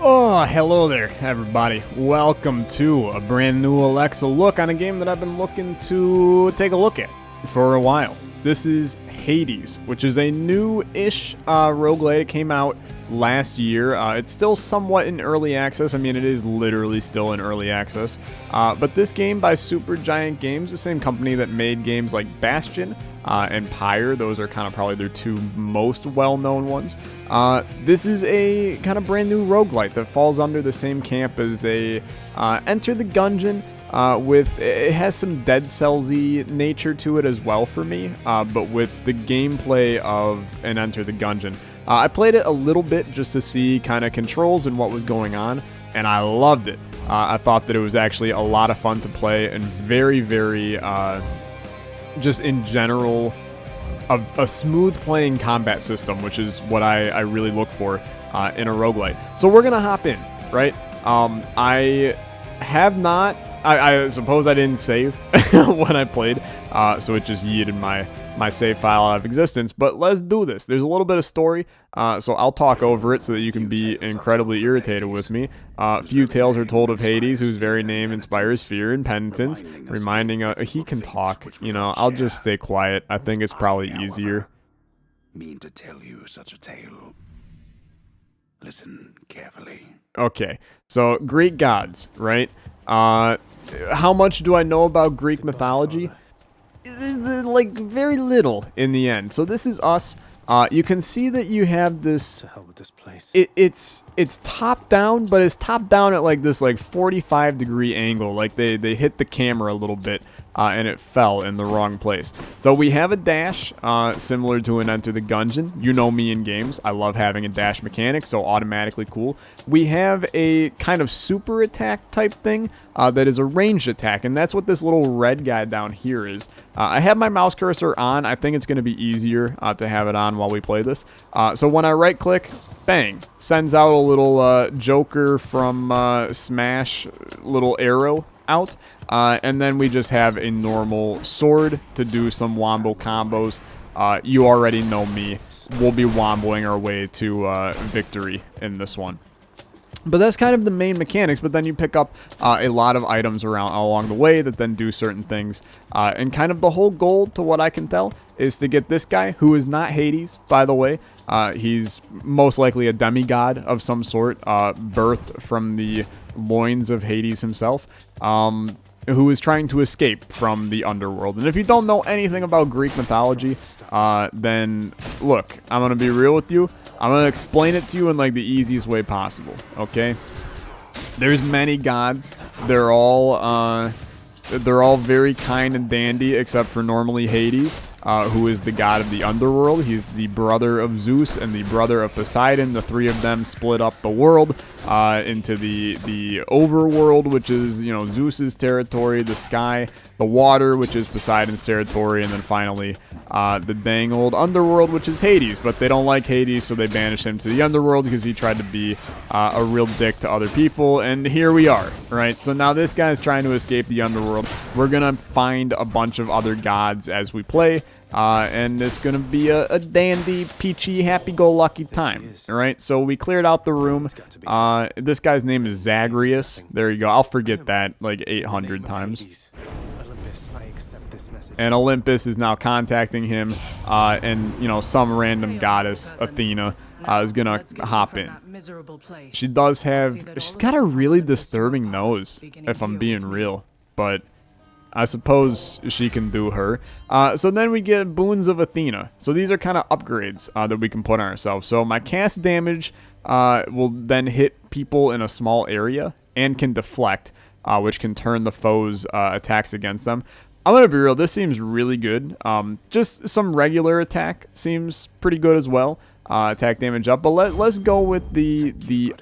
Oh, hello there, everybody. Welcome to a brand new Olexa Look on a game that I've been looking to take a look at for a while. This is Hades, which is a new-ish roguelite. It came out last year. It's still somewhat in early access. I mean, it is literally still in early access. But this game by Supergiant Games, the same company that made games like Bastion and Pyre, those are kind of probably their two most well-known ones. This is a kind of brand new roguelite that falls under the same camp as a Enter the Gungeon. It has some Dead Cells-y nature to it as well for me, but with the gameplay of an Enter the Gungeon. I played it a little bit just to see kind of controls and what was going on, and I loved it. I thought that it was actually a lot of fun to play and very, very, just in general, a smooth playing combat system, which is what I really look for in a roguelite. So we're going to hop in, right? I have not... I suppose I didn't save when I played, so it just yeeted my save file out of existence, but let's do this. There's a little bit of story, so I'll talk over it so that you can be incredibly irritated with me. Few tales are told of Hades, whose very name inspires fear and penitence, reminding he can talk, you know, I'll just stay quiet. I think it's probably easier. Mean to tell you such a tale. Listen carefully. Okay, so Greek gods, right? How much do I know about Greek mythology? Like, very little in the end. So this is us. You can see that you have this... What the hell with this place? It's top down, but it's top down at like this 45-degree angle. Like they hit the camera a little bit, and it fell in the wrong place. So we have a dash, similar to an Enter the Gungeon. You know me in games. I love having a dash mechanic, so automatically cool. We have a kind of super attack type thing that is a ranged attack, and that's what this little red guy down here is. I have my mouse cursor on. I think it's going to be easier to have it on while we play this. So when I right click, bang, sends out a little Joker from Smash little arrow out. And then we just have a normal sword to do some wombo combos. You already know me. We'll be womboing our way to victory in this one. But that's kind of the main mechanics, but then you pick up a lot of items along the way that then do certain things. And kind of the whole goal, to what I can tell, is to get this guy, who is not Hades, by the way. He's most likely a demigod of some sort, birthed from the loins of Hades himself, who is trying to escape from the underworld. And if you don't know anything about Greek mythology, then look, I'm going to be real with you. I'm going to explain it to you in like the easiest way possible, okay? There's many gods. They're all very kind and dandy, except for normally Hades, who is the god of the underworld. He's the brother of Zeus and the brother of Poseidon. The three of them split up the world into the overworld, which is, you know, Zeus's territory, the sky, the water, which is Poseidon's territory, and then finally the dang old underworld, which is Hades. But they don't like Hades, so they banish him to the underworld because he tried to be a real dick to other people. And here we are, right? So now this guy's trying to escape the underworld. We're going to find a bunch of other gods as we play. And it's going to be a dandy, peachy, happy-go-lucky time, all right? So we cleared out the room. This guy's name is Zagreus. There you go. I'll forget that like 800 times. And Olympus is now contacting him, and, you know, some random goddess, Athena, is going to hop in. She's got a really disturbing nose, if I'm being real, but... I suppose she can do her. So then we get boons of Athena. So these are kind of upgrades that we can put on ourselves. So my cast damage will then hit people in a small area and can deflect, which can turn the foe's attacks against them. I'm going to be real, this seems really good. Just some regular attack seems pretty good as well. Attack damage up. But let's go with the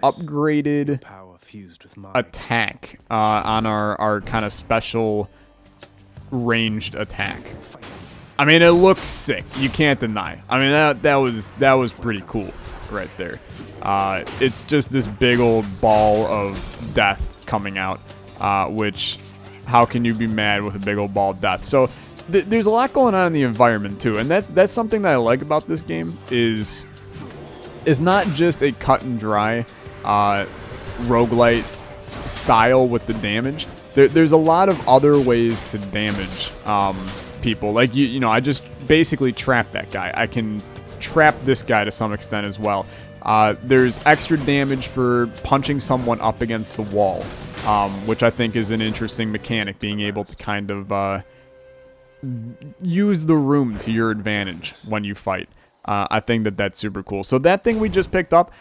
upgraded attack on our kind of special... ranged attack. I mean, it looks sick. You can't deny. I mean, that was pretty cool right there. It's just this big old ball of death coming out, which, how can you be mad with a big old ball of death? So there's a lot going on in the environment too, and that's something that I like about this game is not just a cut and dry roguelite style with the damage. There's a lot of other ways to damage people. Like, you know, I just basically trap that guy. I can trap this guy to some extent as well. There's extra damage for punching someone up against the wall, which I think is an interesting mechanic, being able to kind of use the room to your advantage when you fight. I think that's super cool. So that thing we just picked up,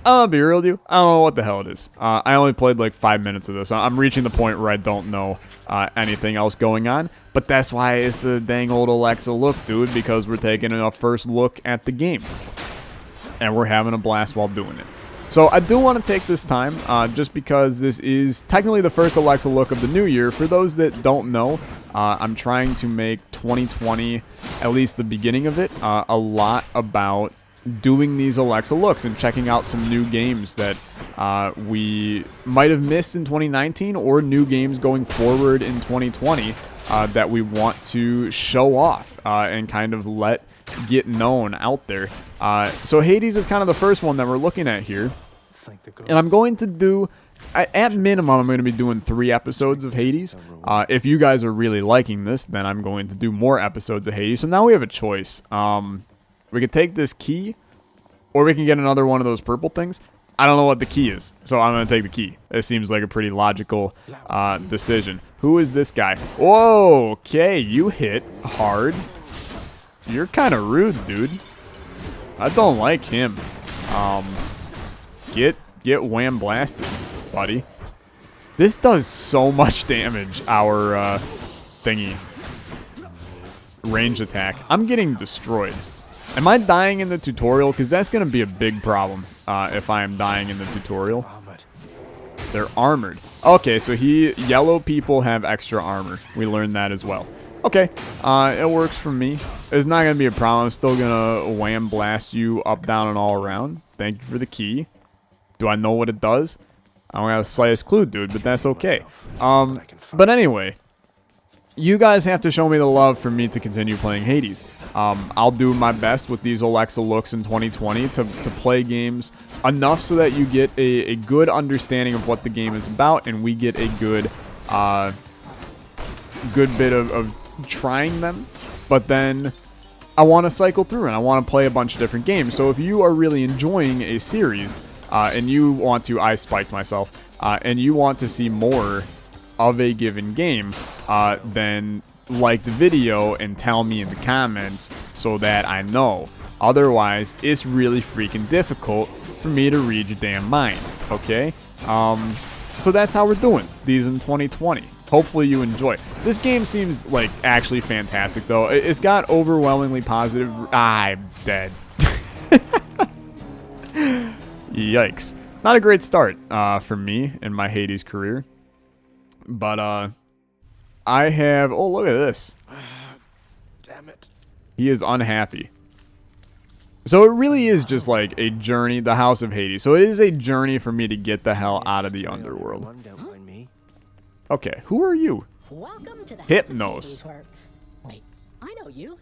I'll be real with you, I don't know what the hell it is. I only played like 5 minutes of this. I'm reaching the point where I don't know anything else going on. But that's why it's a dang old Olexa Look, dude, because we're taking a first look at the game. And we're having a blast while doing it. So I do want to take this time, just because this is technically the first Olexa Look of the new year. For those that don't know, I'm trying to make 2020, at least the beginning of it, a lot about doing these Olexa Looks and checking out some new games that we might have missed in 2019, or new games going forward in 2020 that we want to show off and kind of let get known out there. So Hades is kind of the first one that we're looking at here. And I'm going to do, at minimum, I'm going to be doing 3 episodes of Hades. If you guys are really liking this, then I'm going to do more episodes of Hades. So now we have a choice. We could take this key, or we can get another one of those purple things. I don't know what the key is, so I'm going to take the key. It seems like a pretty logical decision. Who is this guy? Whoa, okay, you hit hard. You're kind of rude, dude. I don't like him. Get wham blasted, buddy. This does so much damage, our thingy. Range attack. I'm getting destroyed. Am I dying in the tutorial? Because that's going to be a big problem if I am dying in the tutorial. They're armored. Okay, so yellow people have extra armor. We learned that as well. Okay, it works for me. It's not going to be a problem. I'm still going to wham blast you up, down, and all around. Thank you for the key. Do I know what it does? I don't have the slightest clue, dude, but that's okay. But anyway, you guys have to show me the love for me to continue playing Hades. I'll do my best with these Olexa Looks in 2020 to play games enough so that you get a good understanding of what the game is about, and we get a good bit of trying them. But then I want to cycle through and I want to play a bunch of different games. So if you are really enjoying a series and you want to, I spiked myself, and you want to see more of a given game, then like the video and tell me in the comments so that I know. Otherwise, it's really freaking difficult for me to read your damn mind, okay? So that's how we're doing these in 2020. Hopefully you enjoy. This game seems like actually fantastic, though. It's got overwhelmingly positive... I'm dead. Yikes. Not a great start for me in my Hades career. But I have... Oh, look at this. Damn it. He is unhappy. So it really is just like a journey, the House of Hades. So it is a journey for me to get the hell out of the underworld. Okay, who are you? Welcome to the Hypnos. Wait, I know you.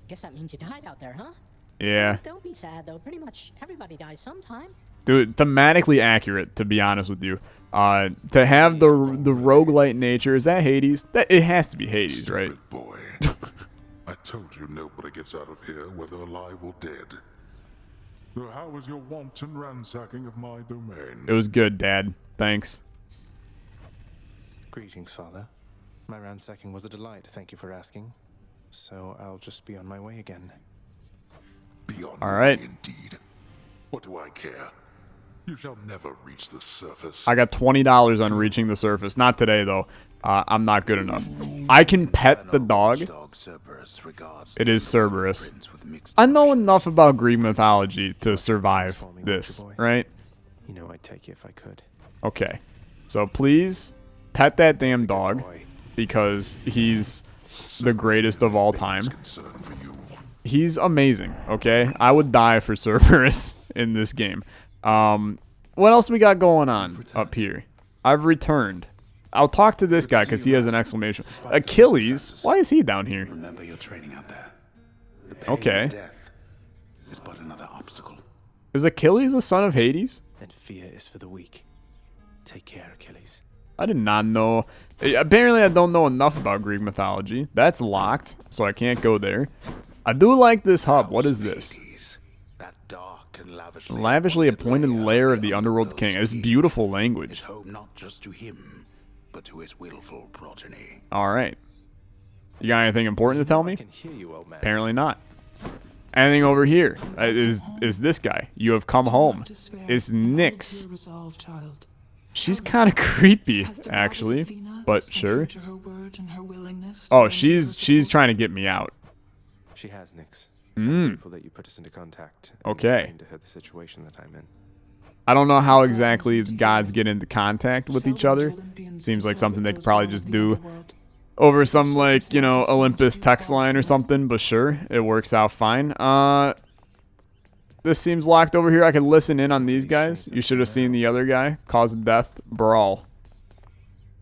Guess that means you died out there, huh? Yeah. Don't be sad though. Pretty much everybody dies sometime. Dude, thematically accurate, to be honest with you. To have the roguelite nature, is that Hades? It has to be Hades, right? Stupid boy. I told you nobody gets out of here, whether alive or dead. So how was your wanton ransacking of my domain? It was good, Dad. Thanks. Greetings, Father. My ransacking was a delight, thank you for asking. So I'll just be on my way again. Be on All your right. way indeed. What do I care? You shall never reach the surface. I got $20 on reaching the surface. Not today, though. I'm not good enough. I can pet the dog. It is Cerberus. I know enough about Greek mythology to survive this, right? You know I'd take you if I could. Okay. So please pet that damn dog, because he's the greatest of all time. He's amazing, okay? I would die for Cerberus in this game. What else we got going on up here? I've returned. I'll talk to this guy because he has an exclamation. Achilles? Why is he down here? Remember your training out there. The pain Okay. of death is but another obstacle. Is Achilles the son of Hades? And fear is for the weak. Take care, Achilles. I did not know. Apparently, I don't know enough about Greek mythology. That's locked, so I can't go there. I do like this hub. What is this? That dark and Lavishly appointed lair of the underworld's king. It's beautiful language. Is home not just to him, but to his willful progeny. All right. You got anything important to tell me? I can hear you, old man. Apparently not. Anything over here? Is this guy? You have come home. It's Nyx. She's kind of creepy, actually, but sure. Oh, she's trying to get me out. She has, Nyx. Hmm. I'm grateful that you put us into contact. And Okay. explained to her the situation that I'm in. I don't know how exactly gods get into contact with each other. Seems like something they could probably just do over some, like, you know, Olympus text line or something, but sure, it works out fine. This seems locked over here. I could listen in on these guys. You should have seen the other guy. Cause of death, brawl.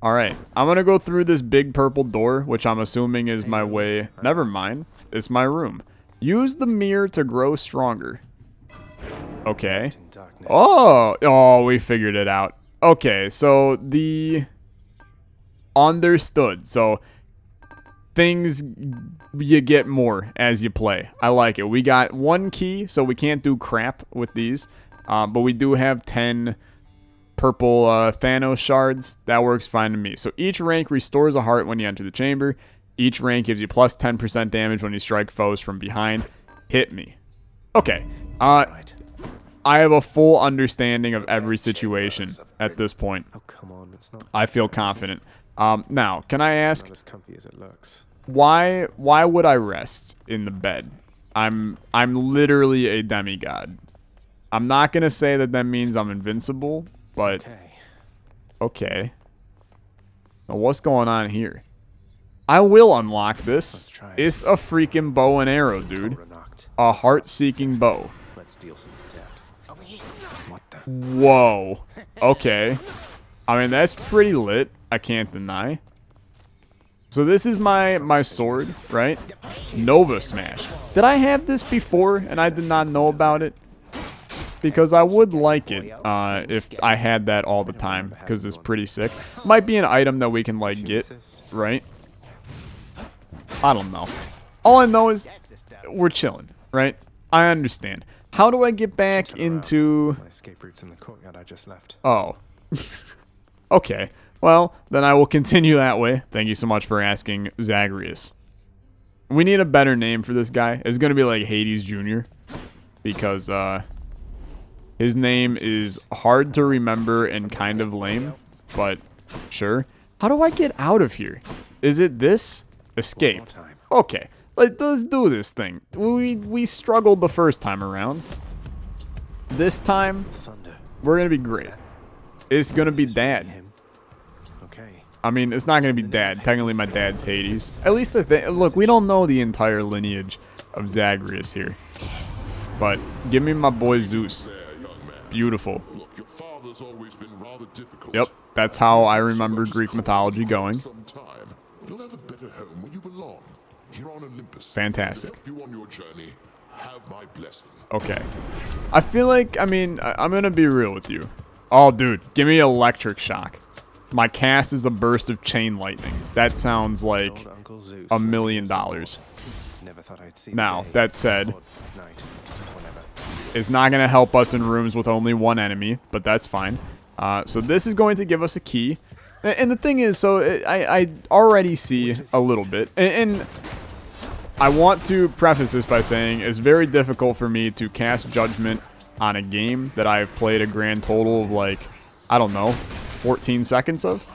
Alright, I'm gonna go through this big purple door, which I'm assuming is my way. Never mind. It's my room. Use the mirror to grow stronger. Okay. Oh, we figured it out. Okay, so the... Understood. So things you get more as you play. I like it. We got 1 key, so we can't do crap with these. But we do have 10 purple Thanos shards. That works fine to me. So each rank restores a heart when you enter the chamber. Each rank gives you plus 10% damage when you strike foes from behind. Hit me. Okay. I have a full understanding of every situation at this point. Oh, come on. It's not. I feel confident. Now, can I ask, Not as comfy as it looks. why would I rest in the bed? I'm literally a demigod. I'm not gonna say that means I'm invincible, but okay. Now, what's going on here? I will unlock this. It's a freaking bow and arrow, dude. A heart-seeking bow. Let's deal some depth. What the? Whoa. Okay. I mean, that's pretty lit. I can't deny. So this is my sword, right? Nova Smash. Did I have this before and I did not know about it? Because I would like it if I had that all the time, because it's pretty sick. Might be an item that we can, like, get, right? I don't know. All I know is we're chilling, right? I understand. How do I get back into... My escape route's in the courtyard I just left. Oh. Okay. Well, then I will continue that way. Thank you so much for asking, Zagreus. We need a better name for this guy. It's going to be like Hades Jr. Because his name is hard to remember and kind of lame. But sure. How do I get out of here? Is it this? Escape. Okay. Let's do this thing. We struggled the first time around. This time, we're going to be great. It's going to be Dad. I mean, it's not going to be Dad. Technically, my dad's Hades. At least, look, we don't know the entire lineage of Zagreus here. But give me my boy Zeus. Beautiful. Yep, that's how I remember Greek mythology going. You'll have a better home where you belong, here on Olympus. Fantastic. Help you on your journey. Have my blessing. Okay. I feel like, I mean, I'm going to be real with you. Oh, dude, give me electric shock. My cast is a burst of chain lightning. That sounds like $1 million. Now, that said, it's not going to help us in rooms with only 1 enemy, but that's fine. So this is going to give us a key. And the thing is, so I already see a little bit. And I want to preface this by saying it's very difficult for me to cast judgment on a game that I've played a grand total of, like, I don't know, 14 seconds of.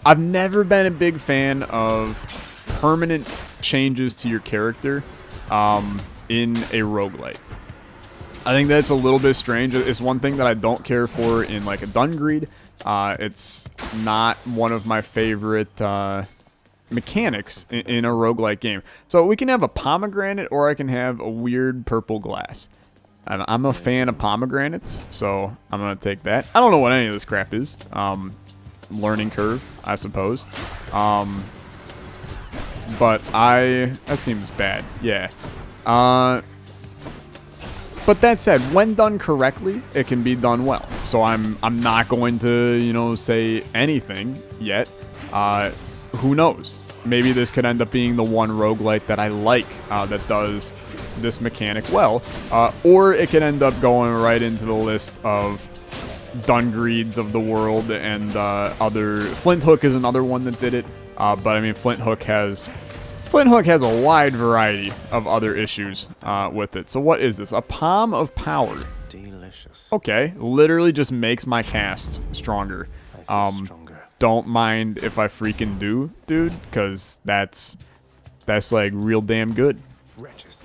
I've never been a big fan of permanent changes to your character in a roguelite. I think that's a little bit strange. It's one thing that I don't care for in, like, a Dungreed. It's not one of my favorite mechanics in a roguelike game. So we can have a pomegranate or I can have a weird purple glass. I'm a fan of pomegranates, so I'm going to take that. I don't know what any of this crap is. Learning curve, I suppose. But that seems bad. Yeah. But that said, when done correctly, it can be done well. So I'm not going to, you know, say anything yet. Who knows? Maybe this could end up being the one roguelite that I like that does this mechanic well. Or it could end up going right into the list of Dungreeds of the world and other... Flint Hook is another one that did it. But I mean, Flint Hook has a wide variety of other issues with it. So what is this? A Palm of Power. Delicious. Okay, literally just makes my cast stronger. Stronger. Don't mind if I freaking do, dude, because that's like real damn good. Wretches.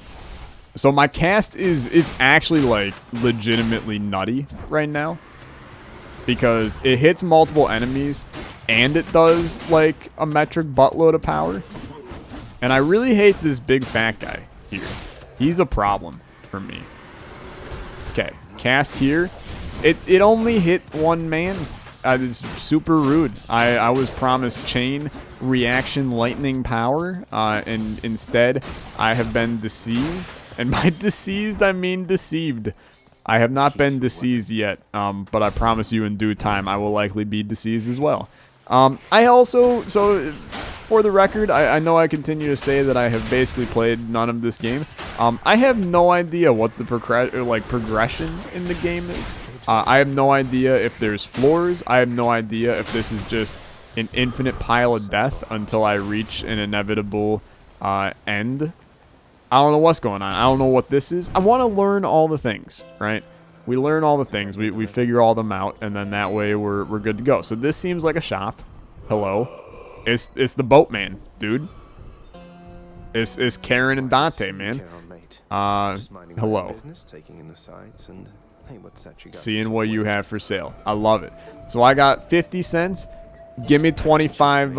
So my cast it's actually like legitimately nutty right now because it hits multiple enemies and it does like a metric buttload of power. And I really hate this big fat guy here. He's a problem for me. Okay, cast here. It only hit one man. It's super rude. I was promised chain reaction lightning power, and instead I have been deceased. And by deceased, I mean deceived. I have not been deceased yet, but I promise you in due time I will likely be deceased as well. I also, so for the record, I know I continue to say that I have basically played none of this game. I have no idea what the progression in the game is. I have no idea if there's floors. I have no idea if this is just an infinite pile of death until I reach an inevitable end. I don't know what's going on. I don't know what this is. I want to learn all the things, right? We learn all the things. We figure all them out, and then that way we're good to go. So this seems like a shop. Hello. It's the boatman, dude. It's Karen and Dante, man. Hello. Seeing what you have for sale. I love it. So I got 50 cents. Give me 25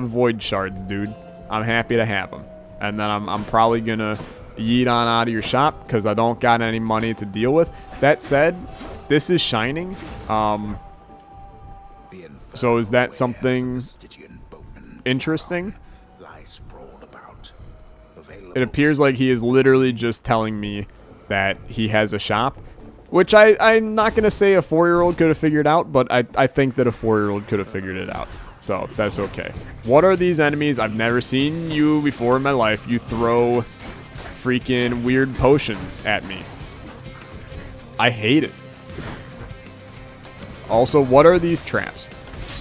void shards, dude. I'm happy to have them. And then I'm probably gonna yeet on out of your shop because I don't got any money to deal with. That said, this is shining. So is that something interesting? It appears like he is literally just telling me that he has a shop, which I'm not going to say a 4-year-old could have figured out, but I think that a 4-year-old could have figured it out. So that's okay. What are these enemies? I've never seen you before in my life. You throw freaking weird potions at me. I hate it. Also, what are these traps?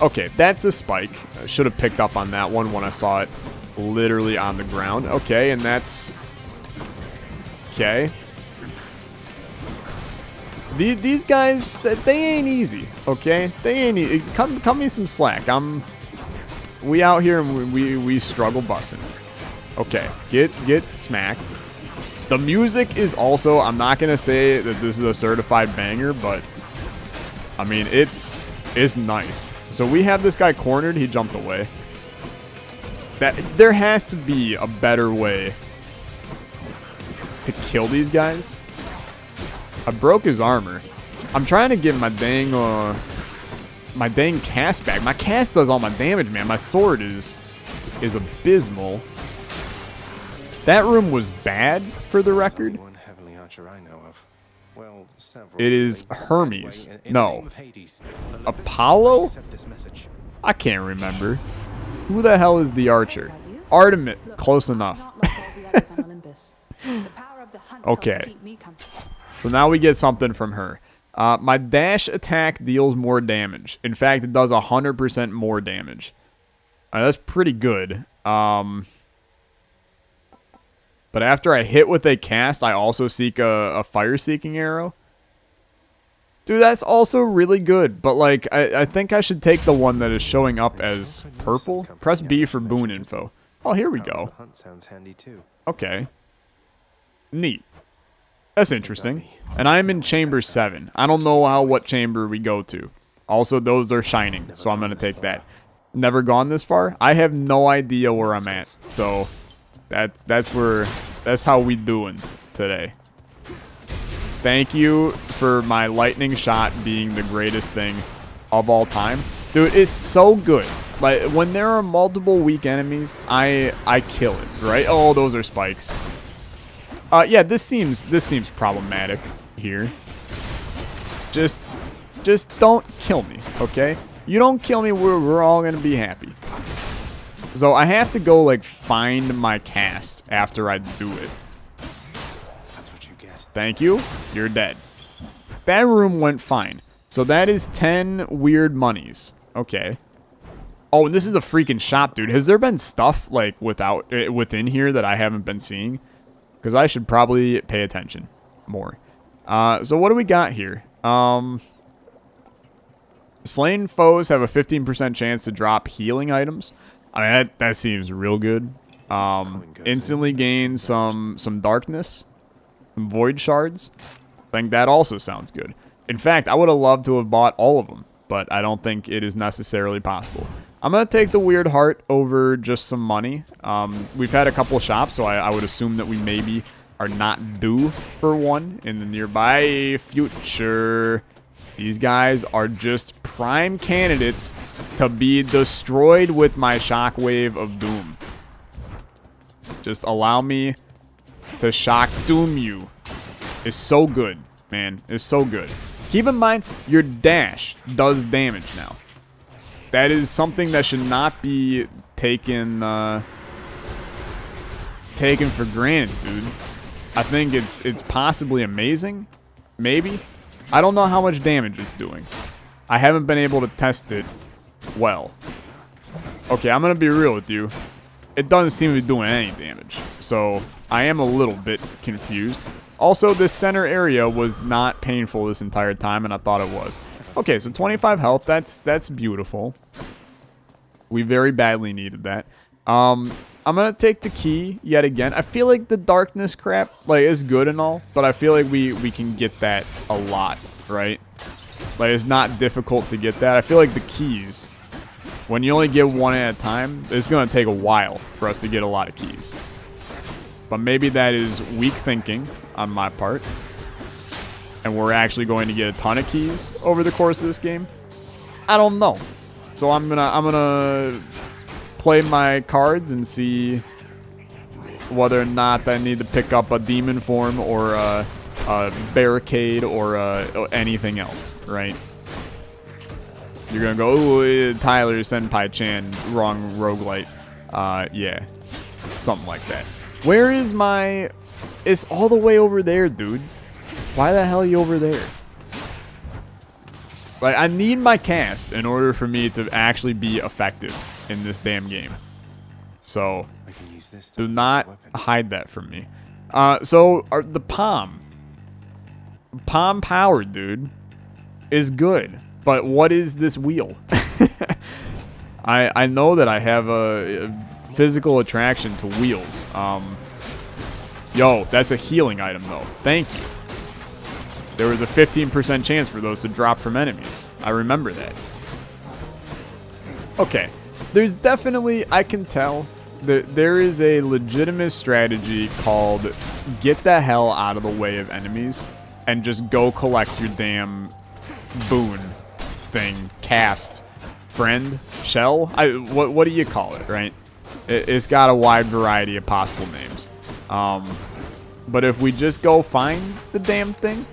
Okay, that's a spike. I should have picked up on that one when I saw it literally on the ground. Okay, and that's... Okay. These guys, they ain't easy, okay? They ain't easy. Cut me some slack. We out here and we struggle bussing. Okay, get smacked. The music is also, I'm not gonna say that this is a certified banger, but I mean it's nice. So we have this guy cornered. He jumped away. There has to be a better way to kill these guys. I broke his armor. I'm trying to get my dang cast back. My cast does all my damage, man. My sword is abysmal. That room was bad, for the record. It is Hermes. No. Apollo? I can't remember. Who the hell is the archer? Artemis. Close enough. Okay. So now we get something from her. My dash attack deals more damage. In fact, it does 100% more damage. That's pretty good. But after I hit with a cast, I also seek a fire-seeking arrow. Dude, that's also really good. But, like, I think I should take the one that is showing up as purple. Press B for boon info. Oh, here we go. Okay. Neat. That's interesting. And I'm in chamber 7. I don't know what chamber we go to. Also, those are shining, so I'm going to take that. Never gone this far? I have no idea where I'm at. So, that's how we doing today. Thank you for my lightning shot being the greatest thing of all time. Dude, it's so good. Like, when there are multiple weak enemies, I kill it, right? Oh, those are spikes. Yeah, this seems problematic here. Just don't kill me, okay? You don't kill me, we're all gonna be happy. So I have to go, like, find my cast after I do it. That's what you get. Thank you. You're dead. That room went fine. So that is 10 weird monies. Okay. Oh, and this is a freaking shop, dude. Has there been stuff, like, within here that I haven't been seeing? Because I should probably pay attention more. So what do we got here? Slain foes have a 15% chance to drop healing items. I mean, that seems real good. Instantly gain some darkness, some void shards. I think that also sounds good. In fact, I would have loved to have bought all of them, but I don't think it is necessarily possible. I'm going to take the weird heart over just some money. We've had a couple of shops, so I would assume that we maybe are not due for one in the nearby future. These guys are just prime candidates to be destroyed with my shockwave of doom. Just allow me to shock doom you. It's so good, man. It's so good. Keep in mind, your dash does damage now. That is something that should not be taken for granted, dude. I think it's possibly amazing. Maybe. I don't know how much damage it's doing. I haven't been able to test it well. Okay, I'm going to be real with you. It doesn't seem to be doing any damage. So, I am a little bit confused. Also, this center area was not painful this entire time, and I thought it was. Okay, so 25 health. That's beautiful. We very badly needed that. I'm going to take the key yet again. I feel like the darkness crap, like, is good and all, but I feel like we can get that a lot, right? Like, it's not difficult to get that. I feel like the keys, when you only get one at a time, it's going to take a while for us to get a lot of keys. But maybe that is weak thinking on my part. And we're actually going to get a ton of keys over the course of this game. I don't know. So I'm gonna play my cards and see whether or not I need to pick up a demon form or a barricade or anything else, right? You're gonna go, ooh, Tyler Senpai-chan, wrong roguelite. Yeah, something like that. Where is my... It's all the way over there, dude. Why the hell are you over there? Like, I need my cast in order for me to actually be effective in this damn game. So, do not hide that from me. So, the Palm power, dude, is good. But what is this wheel? I know that I have a physical attraction to wheels. Yo, that's a healing item, though. Thank you. There was a 15% chance for those to drop from enemies. I remember that. Okay. There's definitely, I can tell, that there is a legitimate strategy called get the hell out of the way of enemies and just go collect your damn boon thing, cast, friend, shell? What do you call it, right? It's got a wide variety of possible names. But if we just go find the damn thing,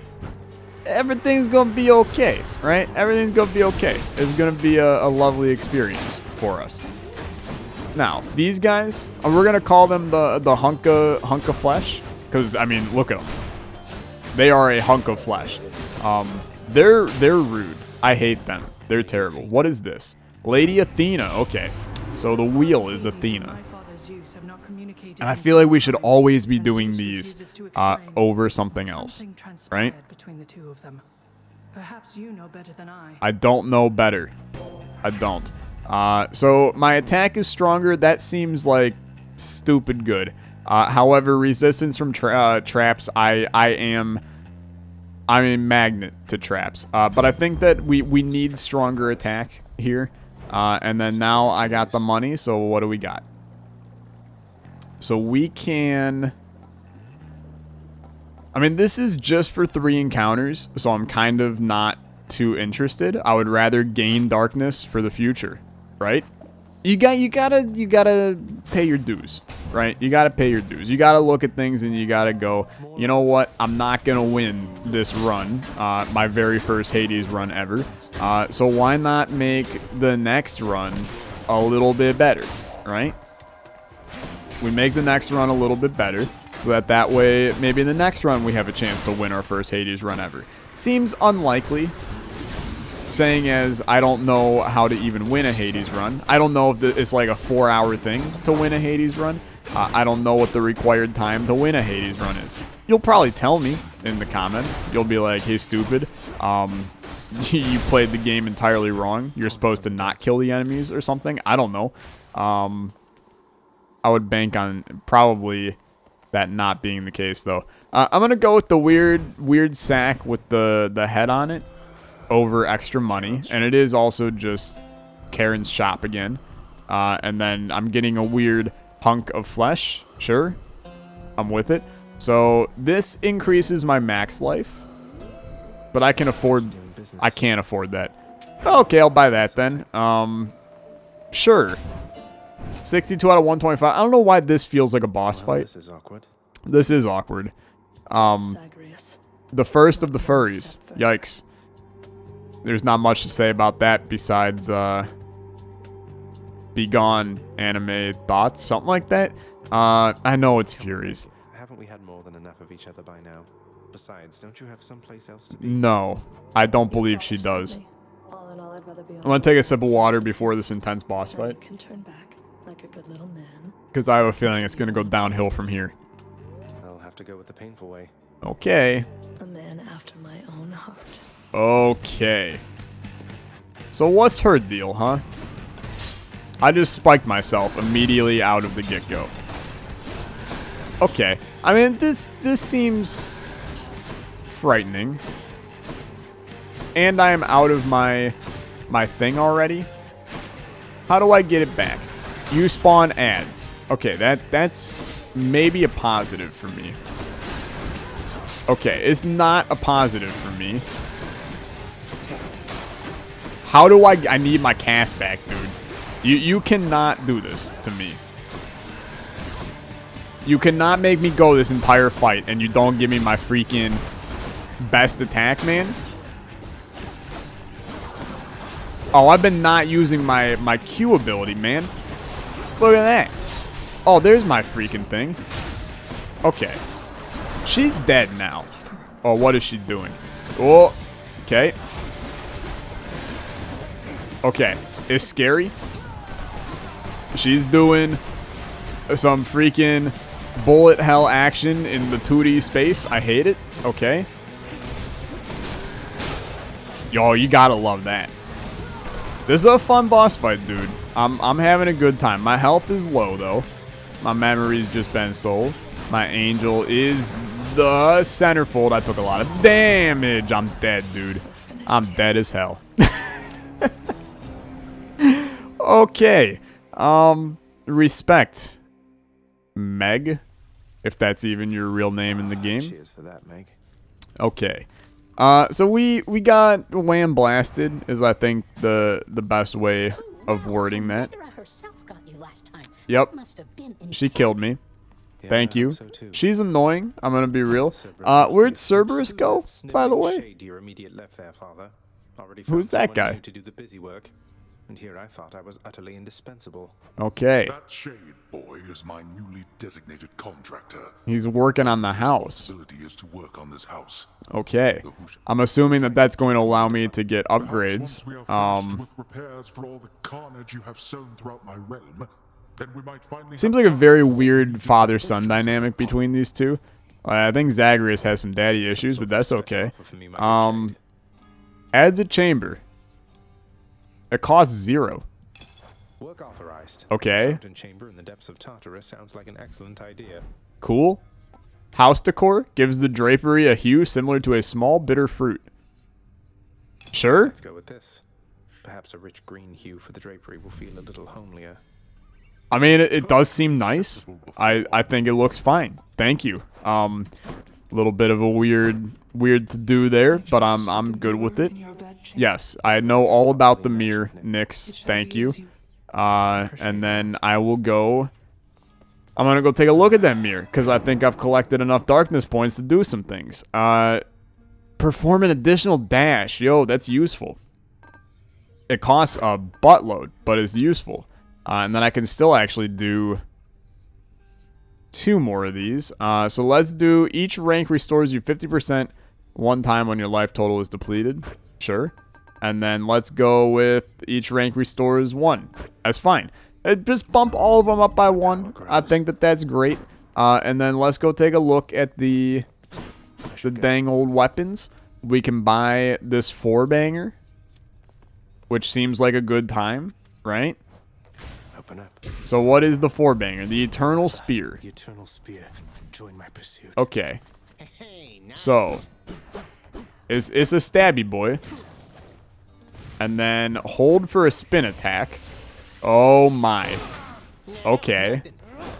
everything's gonna be okay, right? Everything's gonna be okay. It's gonna be a lovely experience for us. Now, these guys, we're gonna call them the hunk of flesh, because I mean, look at them. They are a hunk of flesh. They're rude. I hate them. They're terrible. What is this? Lady Athena. Okay, so the wheel is Athena. And I feel like we should always be doing these over something else, right? Perhaps you know better than I. I don't know better. I don't. So my attack is stronger. That seems like stupid good. However, resistance from traps, I'm a magnet to traps. But I think that we need stronger attack here. And then now I got the money. So what do we got? So we can... I mean, this is just for 3 encounters, so I'm kind of not too interested. I would rather gain darkness for the future, right? you gotta pay your dues, right? You gotta pay your dues. You gotta look at things and you gotta go, you know what? I'm not gonna win this run, my very first Hades run ever. So why not make the next run a little bit better, right? We make the next run a little bit better, so that way maybe in the next run we have a chance to win our first Hades run ever. Seems unlikely. Saying as I don't know how to even win a Hades run. I don't know if it's like a 4-hour thing to win a Hades run. I don't know what the required time to win a Hades run is. You'll probably tell me in the comments. You'll be like, hey, stupid. You played the game entirely wrong. You're supposed to not kill the enemies or something. I don't know. I would bank on probably that not being the case, though. I'm going to go with the weird sack with the head on it over extra money. And it is also just Karen's shop again. And then I'm getting a weird hunk of flesh. Sure. I'm with it. So this increases my max life. But I can't afford that. Okay, I'll buy that then. Sure. 62 out of 125. I don't know why this feels like a boss fight. This is awkward. This is awkward. The first of the furries. Yikes. There's not much to say about that besides be gone anime thoughts, something like that. I know it's Furies. Haven't we had more than enough of each other by now? Besides, don't you have someplace else to be? No, I don't believe she does. I'm gonna take a sip of water before this intense boss fight, Can turn back like a good little man. because I have a feeling it's gonna go downhill from here. I'll have to go with the painful way. Okay. A man after my own heart. Okay. So what's her deal, huh? I just spiked myself immediately out of the get-go. Okay. I mean, this seems frightening. And I am out of my thing already. How do I get it back? You spawn ads. Okay, that's maybe a positive for me. Okay, it's not a positive for me. How do I need my cast back, dude. You cannot do this to me. You cannot make me go this entire fight and you don't give me my freaking best attack, man. Oh, I've been not using my Q ability, man. Look at that. Oh, there's my freaking thing. Okay. She's dead now. Oh, what is she doing? Oh, okay. Okay, it's scary. She's doing some freaking bullet hell action in the 2D space. I hate it. Okay. Yo, you gotta love that. This is a fun boss fight, dude. I'm having a good time. My health is low, though. My memory's just been sold. My angel is the centerfold. I took a lot of damage. I'm dead, dude. I'm dead as hell. Okay. Respect. Meg, if that's even your real name in the game. Cheers for that, Meg. Okay. So we got wham blasted is I think the best way of wording that. Yep. She killed me. Yeah, Thank I you. hope so too. She's annoying. I'm gonna be real. Cerberus must Where'd be Cerberus go, by the way? shade to your immediate left there, Father. Already Who's found that someone guy? new to do the busy work, and here I thought I was utterly indispensable. Okay. That shade boy is my newly designated contractor. He's working on the His house. responsibility is to work on this house. Okay. I'm assuming that that's going to allow me to get Perhaps upgrades. once we are finished with repairs for all the carnage you have sown throughout my realm, then we might finally Seems have like a time very for weird father-son fortunes dynamic apart. between these two. I think Zagreus has some daddy issues, but that's okay. Adds a chamber. It costs 0. Work authorized. Okay. Fountain chamber in the depths of Tartarus sounds like an excellent idea. Cool. House decor gives the drapery a hue similar to a small bitter fruit. Sure. Let's go with this. Perhaps a rich green hue for the drapery will feel a little homelier. I mean, it does seem nice. I think it looks fine. Thank you. A little bit of a weird to do there, but I'm good with it. Yes, I know all about the mirror, Nyx. Thank you. And then I will go... I'm going to go take a look at that mirror, because I think I've collected enough darkness points to do some things. Perform an additional dash. Yo, that's useful. It costs a buttload, but it's useful. And then I can still actually do 2 more of these. So let's do each rank restores you 50% one time when your life total is depleted. Sure. And then let's go with each rank restores 1. That's fine. Just bump all of them up by 1. I think that's great. And then let's go take a look at the dang old weapons. We can buy this 4-banger, which seems like a good time, right? Open up. So what is the 4-banger? The Eternal Spear. The Eternal Spear. Join my pursuit. Okay. So, it's a stabby boy. And then hold for a spin attack. Oh my. Okay.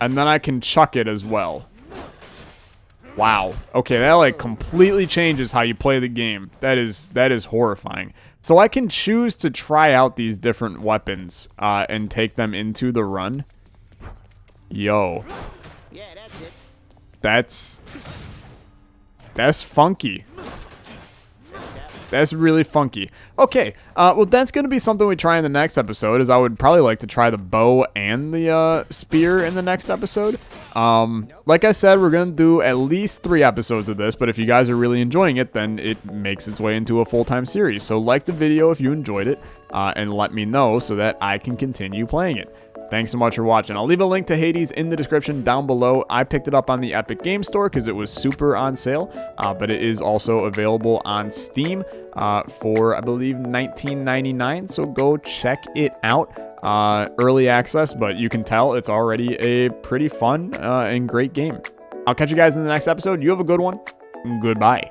And then I can chuck it as well. Wow. Okay, that like completely changes how you play the game. That is horrifying. So I can choose to try out these different weapons and take them into the run. Yo. Yeah, that's it. That's funky. That's really funky. Okay, well, that's going to be something we try in the next episode, as I would probably like to try the bow and the spear in the next episode. Like I said, we're going to do at least 3 episodes of this, but if you guys are really enjoying it, then it makes its way into a full-time series. So like the video if you enjoyed it, and let me know so that I can continue playing it. Thanks so much for watching. I'll leave a link to Hades in the description down below. I picked it up on the Epic Game Store because it was super on sale, but it is also available on Steam for, I believe, $19.99. So go check it out. Early access, but you can tell it's already a pretty fun and great game. I'll catch you guys in the next episode. You have a good one. Goodbye.